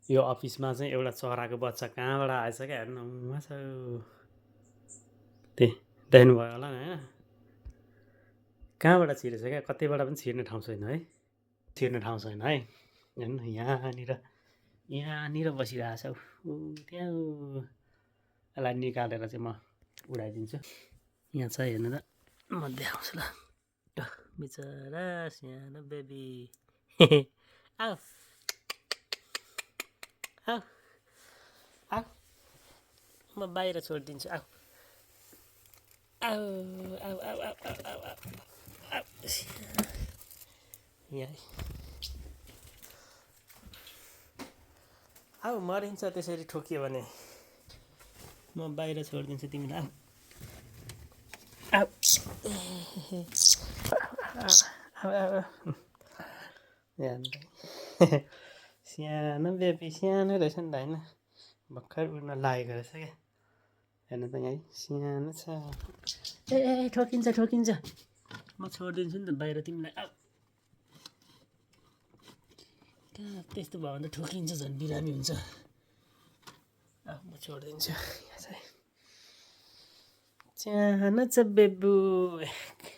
यो अफिसमा चाहिँ एउटा चराको बच्चा कहाँबाट आएछ क्या हेर्नु छ त्यही देख्नुभयो होला नि होइन कहाँबाट छिरेछ क्या कतैबाट पनि छिर्ने ठाउँ छैन है छिर्ने ठाउँ छैन है हेर्नु यहाँनिर बसिरहेछ ऊ त्यहाँ यसलाई निकालेर चाहिँ म उडाइदिन्छु यहाँ छ हेर्नु त म देखाउँछु ल बिचरा सानो बेबी आऊ आऊ आऊ म बाहिर छोडिदिन्छु आऊ आऊ आऊ आऊ आऊ आऊ आऊ आऊ यहाँ आऊ मरिन्छ त्यसरी ठोकियो भने म बाहिर छोडिदिन्छु तिमीलाई आऊ आऊ सानो बेबी सानो रहेछ नि त होइन भर्खर उड्न लागेको रहेछ क्या हेर्नु त यहाँ सानो छ ए ठोकिन्छ ठोकिन्छ म छोडिदिन्छु नि त बाहिर तिमीलाई आऊ कहाँ त्यस्तो भयो भने त ठोकिन्छ झन् बिरामी हुन्छ म छोडिदिन्छु यहाँ चाहिँ सानो छ बेबु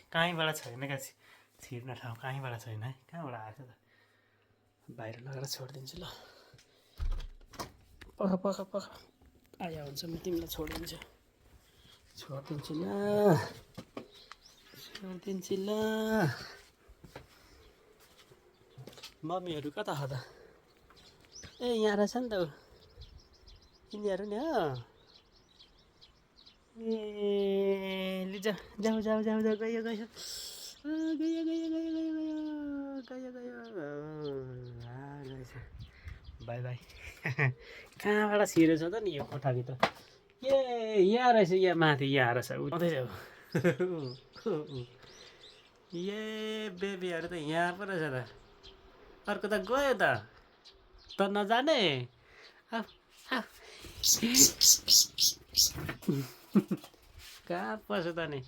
कहीँबाट छैन क्या छिर्न ठाउँ कहीँबाट छैन है कहाँबाट आएको त बाहिर लगेर छोडिदिन्छु ल पख पख पख आयो हुन्छ म तिमीलाई छोडिदिन्छु ल छोडिदिन्छु ल मम्मीहरू कता हो त ए यहाँ रहेछ नि त यिनीहरू नि हो ए लिजा जाऊ जाऊ जाऊ जाऊ गयो गयो गयो गयो गयो गयो गयो गयो बाई बाई कहाँबाट छिरेछ त नि यो कोठाभित्र ए यहाँ रहेछ यहाँ माथि यहाँ रहेछ आउँदैछ ए बेबीहरू त यहाँ पो रहेछ त अर्को त गयो त नजाने कहाँ पस्यो त नि